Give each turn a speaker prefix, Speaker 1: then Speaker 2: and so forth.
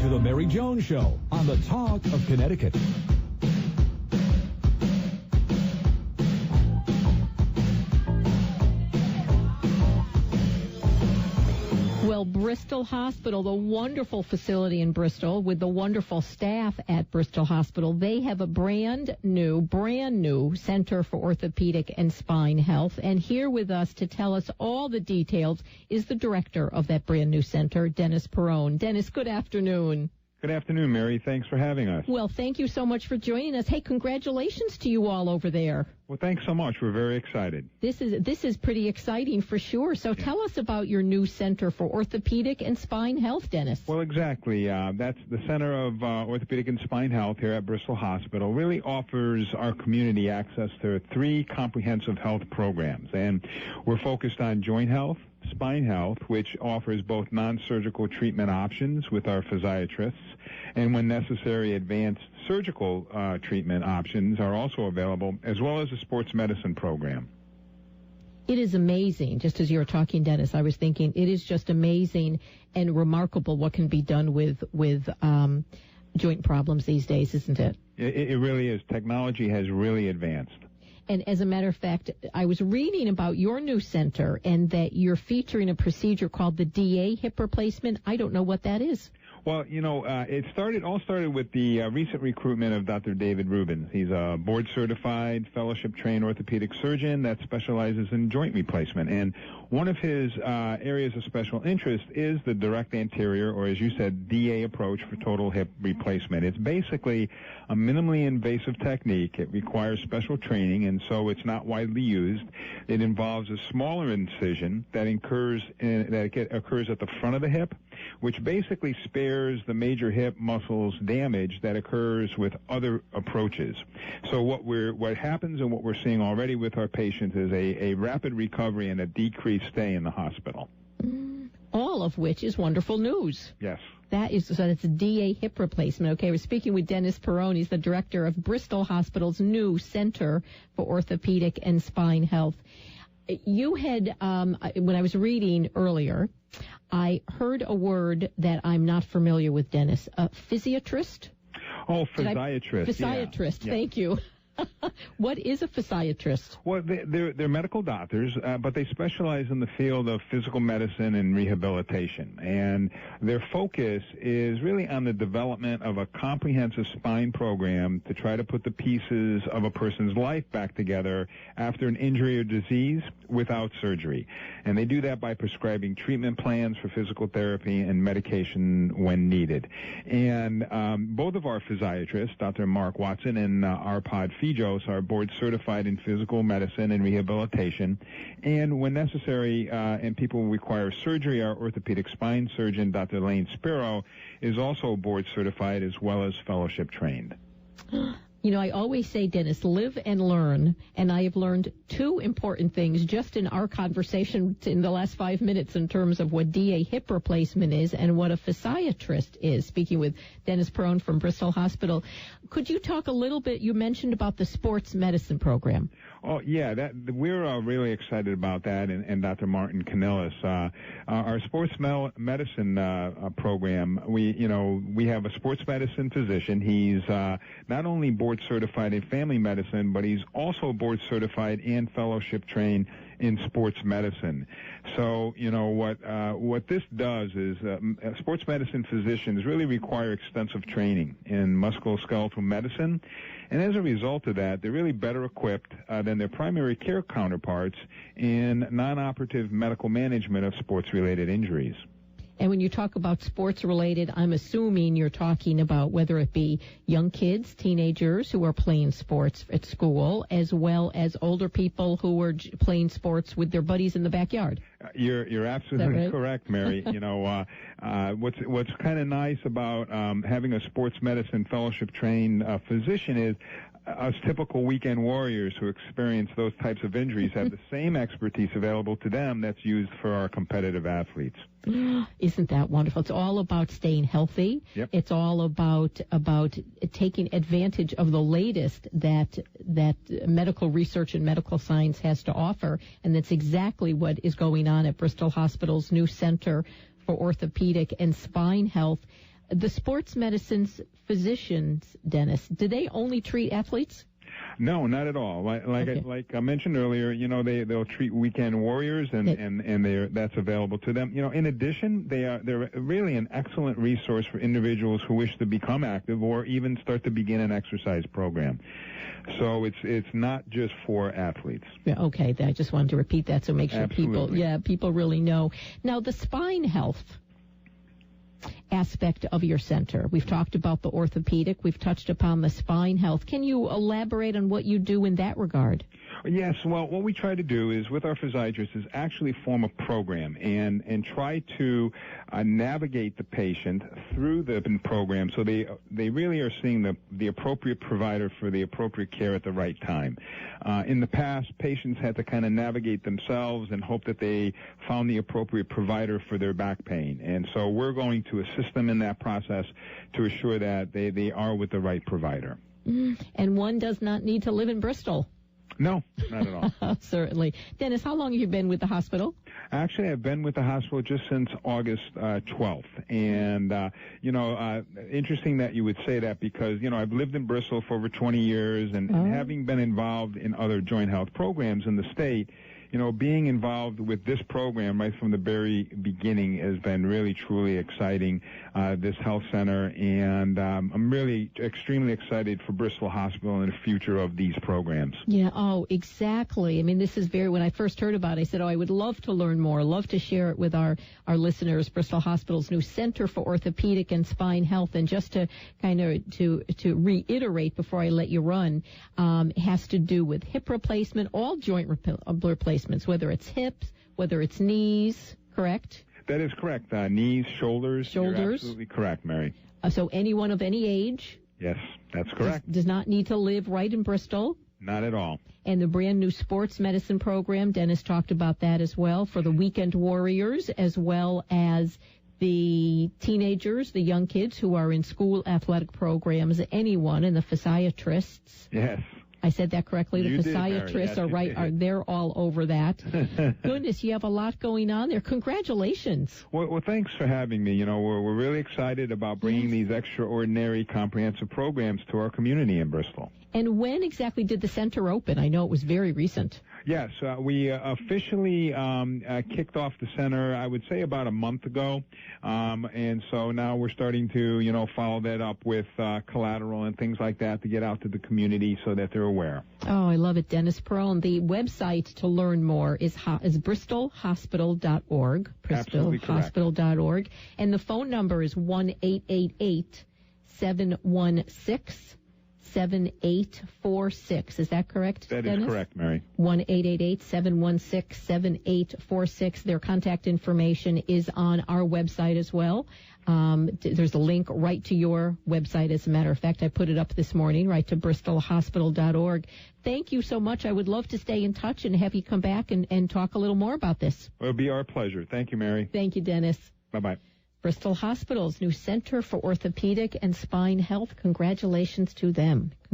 Speaker 1: to the Mary Jones Show on the Talk of Connecticut.
Speaker 2: Well, Bristol Hospital, the wonderful facility in Bristol with the wonderful staff at Bristol Hospital, they have a brand new Center for Orthopedic and Spine Health. And here with us to tell us all the details is the director of that brand new center, Dennis Perrone. Dennis, good afternoon.
Speaker 3: Good afternoon, Mary. Thanks for having us.
Speaker 2: Well, thank you so much for joining us. Hey, congratulations to you all over there.
Speaker 3: Well, thanks so much. We're very excited.
Speaker 2: This is pretty exciting for sure. So tell us about your new Center for Orthopedic and Spine Health, Dennis.
Speaker 3: Well, exactly. That's the Center of Orthopedic and Spine Health here at Bristol Hospital. Really offers our community access to 3 comprehensive health programs. And we're focused on joint health, spine health, which offers both non-surgical treatment options with our physiatrists, and when necessary, advanced surgical treatment options are also available, as well as a sports medicine program.
Speaker 2: It is amazing. Just as you were talking, Dennis, I was thinking it is just amazing and remarkable what can be done with joint problems these days, isn't it?
Speaker 3: It really is. Technology has really advanced.
Speaker 2: And as a matter of fact, I was reading about your new center and that you're featuring a procedure called the DA hip replacement. I don't know what that is.
Speaker 3: Well, it all started with the recent recruitment of Dr. David Rubens. He's a board-certified, fellowship-trained orthopedic surgeon that specializes in joint replacement. And one of his areas of special interest is the direct anterior, or as you said, DA approach for total hip replacement. It's basically a minimally invasive technique. It requires special training, and so it's not widely used. It involves a smaller incision that occurs at the front of the hip, which basically spares the major hip muscles damage that occurs with other approaches. So what happens and what we're seeing already with our patients is a rapid recovery and a decreased stay in the hospital.
Speaker 2: All of which is wonderful news.
Speaker 3: Yes.
Speaker 2: That's a DA hip replacement. Okay, we're speaking with Dennis Perrone. He's the director of Bristol Hospital's new Center for Orthopedic and Spine Health. You had, when I was reading earlier, I heard a word that I'm not familiar with, Dennis. Physiatrist?
Speaker 3: Oh, physiatrist.
Speaker 2: Physiatrist, yeah. Thank you. What is a physiatrist?
Speaker 3: Well, they're medical doctors, but they specialize in the field of physical medicine and rehabilitation. And their focus is really on the development of a comprehensive spine program to try to put the pieces of a person's life back together after an injury or disease without surgery. And they do that by prescribing treatment plans for physical therapy and medication when needed. And both of our physiatrists, Dr. Mark Watson and Arpad Fijos, are board certified in physical medicine and rehabilitation. And when necessary, and people require surgery, our orthopedic spine surgeon, Dr. Lane Spiro, is also board certified as well as fellowship trained.
Speaker 2: You know, I always say, Dennis, live and learn, and I have learned 2 important things just in our conversation in the last 5 minutes in terms of what DA hip replacement is and what a physiatrist is, speaking with Dennis Perrone from Bristol Hospital. Could you talk a little bit, you mentioned about the sports medicine program.
Speaker 3: Oh, yeah, we're really excited about that, and Dr. Martin Canellis. Our sports medicine program, we have a sports medicine physician. He's not only board certified in family medicine, but he's also board certified and fellowship trained in sports medicine. So, what this does is sports medicine physicians really require extensive training in musculoskeletal medicine, and as a result of that, they're really better equipped than their primary care counterparts in non-operative medical management of sports-related injuries.
Speaker 2: And when you talk about sports-related, I'm assuming you're talking about whether it be young kids, teenagers who are playing sports at school, as well as older people who are playing sports with their buddies in the backyard.
Speaker 3: You're absolutely
Speaker 2: right?
Speaker 3: Correct, Mary. What's kind of nice about having a sports medicine fellowship-trained physician is us typical weekend warriors who experience those types of injuries have the same expertise available to them that's used for our competitive athletes.
Speaker 2: Isn't that wonderful? It's all about staying healthy.
Speaker 3: Yep.
Speaker 2: It's all about taking advantage of the latest that medical research and medical science has to offer, and that's exactly what is going on at Bristol Hospital's new Center for Orthopedic and Spine Health. the sports medicine's physicians, Dennis, do they only treat athletes?
Speaker 3: No, not at all. Like I mentioned earlier, they'll treat weekend warriors, and that's available to them. In addition, they're really an excellent resource for individuals who wish to become active or even start to begin an exercise program. So it's not just for athletes.
Speaker 2: Yeah, okay, I just wanted to repeat that so make sure
Speaker 3: Absolutely.
Speaker 2: people really know. Now, the spine health aspect of your center. We've talked about the orthopedic. We've touched upon the spine health. Can you elaborate on what you do in that regard?
Speaker 3: Yes. Well, what we try to do is with our physiatrists is actually form a program and try to navigate the patient through the program so they really are seeing the appropriate provider for the appropriate care at the right time. In the past, patients had to kind of navigate themselves and hope that they found the appropriate provider for their back pain. And so we're going to assist them in that process to assure that they are with the right provider.
Speaker 2: And one does not need to live in Bristol.
Speaker 3: No, not at all.
Speaker 2: Certainly. Dennis, how long have you been with the hospital?
Speaker 3: Actually, I've been with the hospital just since August 12th. And, interesting that you would say that because, I've lived in Bristol for over 20 years and having been involved in other joint health programs in the state, being involved with this program right from the very beginning has been really, truly exciting, this health center. And I'm really extremely excited for Bristol Hospital and the future of these programs.
Speaker 2: Yeah, exactly. I mean, this is when I first heard about it, I said, I would love to learn more, love to share it with our listeners, Bristol Hospital's new Center for Orthopedic and Spine Health. And just to kind of to reiterate before I let you run, has to do with hip replacement, all joint replacements, whether it's hips, whether it's knees, correct?
Speaker 3: That is correct. Knees, shoulders. You're absolutely correct, Mary.
Speaker 2: So anyone of any age?
Speaker 3: Yes, that's correct.
Speaker 2: Does not need to live right in Bristol?
Speaker 3: Not at all.
Speaker 2: And the brand new sports medicine program, Dennis talked about that as well, for the weekend warriors as well as the teenagers, the young kids who are in school athletic programs, anyone, and the physiatrists.
Speaker 3: Yes.
Speaker 2: I said that correctly. The physiatrists are right. They're all over that. Goodness, you have a lot going on there. Congratulations.
Speaker 3: Well, thanks for having me. We're really excited about bringing these extraordinary comprehensive programs to our community in Bristol.
Speaker 2: And when exactly did the center open? I know it was very recent.
Speaker 3: Yes, we officially kicked off the center, I would say, about a month ago. And so now we're starting to, follow that up with collateral and things like that to get out to the community so that they're aware.
Speaker 2: Oh, I love it, Dennis Perrone. The website to learn more is bristolhospital.org. Bristolhospital.org. And the phone number is 1-888-716-7846. Is that correct,
Speaker 3: That
Speaker 2: Dennis?
Speaker 3: is correct, Mary.
Speaker 2: 1-888-716-7846. Their contact information is on our website as well. There's a link right to your website. As a matter of fact, I put it up this morning, right to bristolhospital.org. Thank you so much. I would love to stay in touch and have you come back and talk a little more about this.
Speaker 3: It would be our pleasure. Thank you, Mary.
Speaker 2: Thank you, Dennis.
Speaker 3: Bye-bye.
Speaker 2: Bristol Hospital's new Center for Orthopedic and Spine Health. Congratulations to them.